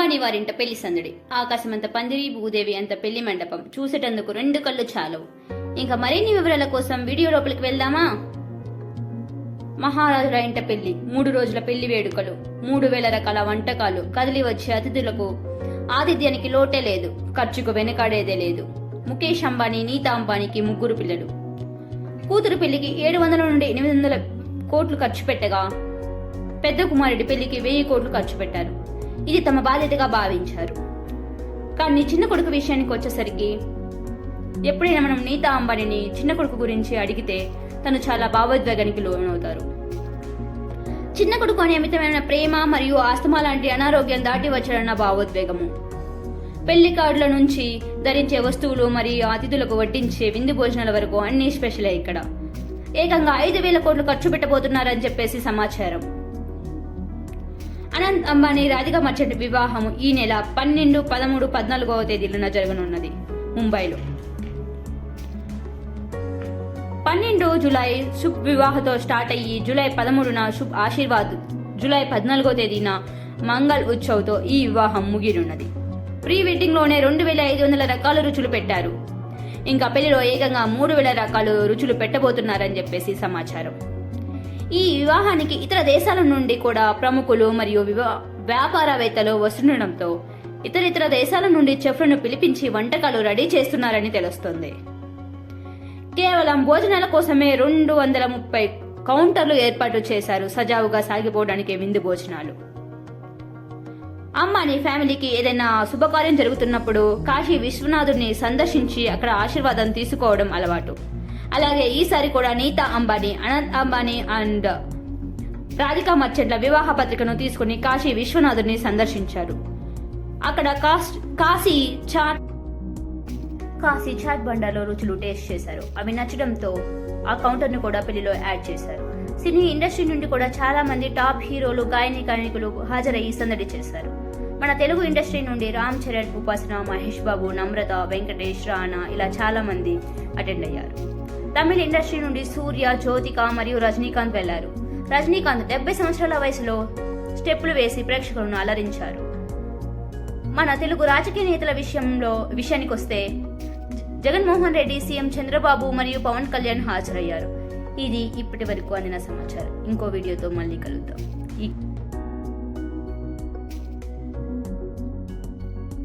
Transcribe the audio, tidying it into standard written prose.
అంబానీ వారింట పెళ్లి సందడి. ఆకాశమంత పందిరి, భూదేవి అంత పెళ్లి మండపం. చూసేటందుకు రెండు కళ్ళు చాలవు. ఇంకా మరిన్ని వివరాల కోసం వీడియో లోపలికి వెళ్దామా? మహారాజుల ఇంట పెళ్లి, 3 రోజుల పెళ్లి వేడుకలు, 3000 రకాల వంటకాలు, కదిలి వచ్చే అతిథులకు ఆతిథ్యానికి లోటే లేదు, ఖర్చుకు వెనకాడేదే లేదు. ముఖేష్ అంబానీ, నీతా అంబానీకి 3 పిల్లలు. కూతురు పెళ్లికి 700 నుండి 800 కోట్లు ఖర్చు పెట్టగా, పెద్ద కుమారుడి పెళ్లికి 1000 కోట్లు ఖర్చు పెట్టారు. ఇది తమ బాధ్యతగా భావించారు. కానీ చిన్న కొడుకు విషయానికి వచ్చేసరికి, ఎప్పుడైనా మనం నీతా అంబానీని చిన్న కొడుకు గురించి అడిగితే తను చాలా భావోద్వేగానికి లోనవుతారు. చిన్న కొడుకు అనే అమితమైన ప్రేమ మరియు ఆస్తమా లాంటి అనారోగ్యం దాటి వచ్చాడన్న భావోద్వేగము. పెళ్లి కార్డుల నుంచి ధరించే వస్తువులు మరియు అతిథులకు వడ్డించే విందు భోజనాల వరకు అన్ని స్పెషలే. ఇక్కడ ఏకంగా 5000 కోట్లు ఖర్చు పెట్టబోతున్నారని చెప్పేసి సమాచారం. అనంత్ అంబానీ, రాధికా మర్చెంట్ వివాహం ఈ నెల 12, 13, 14వ తేదీలున జరగనున్నది ముంబైలో. 12 జూలై శుభ్ వివాహతో స్టార్ట్ అయ్యి జూలై 13న శుభ్ ఆశీర్వాద్, జూలై 14వ తేదీన మంగళ్ ఉత్సవ్తో ఈ వివాహం ముగినున్నది. ప్రీ వెడ్డింగ్ లోనే 2500 రకాల రుచులు పెట్టారు. ఇంకా పెళ్లిలో ఏకంగా 3000 రకాల రుచులు పెట్టబోతున్నారని చెప్పేసి సమాచారం. ఈ వివాహానికి ఇతర దేశాల నుండి కూడా ప్రముఖులు మరియు వ్యాపారవేత్తలు వస్తుండటంతో ఇతర దేశాల నుండి చెఫ్లను పిలిపించి వంటకాలు రెడీ చేస్తున్నారని తెలుస్తోంది. కేవలం భోజనాల కోసమే 230 కౌంటర్లు ఏర్పాటు చేశారు. సజావుగా సాగిపోవడానికి విందు భోజనాలు. అంబానీ ఫ్యామిలీకి ఏదైనా శుభకార్యం జరుగుతున్నప్పుడు కాశీ విశ్వనాథుడిని సందర్శించి అక్కడ ఆశీర్వాదం తీసుకోవడం అలవాటు. అలాగే ఈసారి కూడా నీతా అంబానీ, అనంత్ అంబానీ అండ్ రాధికా మర్చెంట్ల వివాహ పత్రికను తీసుకుని కాశీ విశ్వనాథుడిని సందర్శించారు. అక్కడ కాశీ చాట్ బండాలో రుచులు టేస్ట్ చేశారు. అవి నచ్చడంతో ఆ కౌంటర్ ను కూడా పెళ్లిలో యాడ్ చేశారు. సినీ ఇండస్ట్రీ నుండి కూడా చాలా మంది టాప్ హీరోలు, గాయకులు హాజరయ్యి సందడి చేశారు. మన తెలుగు ఇండస్ట్రీ నుండి రామ్ చరణ్, ఉపాసన, మహేష్ బాబు, నమ్రత, వెంకటేష్, రానా ఇలా చాలా మంది అటెండ్ అయ్యారు. తమిళ ఇండస్ట్రీ నుండి సూర్య, జ్యోతిక మరియు రజనీకాంత్ వెళ్లారు. రజనీకాంత్ 70 సంవత్సరాల వయసులో స్టెప్పులు వేసి ప్రేక్షకులను అలరించారు. మన తెలుగు రాజకీయ నేతల విషయానికి వస్తే జగన్మోహన్ రెడ్డి, సీఎం చంద్రబాబు మరియు పవన్ కళ్యాణ్ హాజరయ్యారు. ఇది ఇప్పటి వరకు అందిన సమాచారం. ఇంకో వీడియోతో మళ్ళీ కలుద్దాం.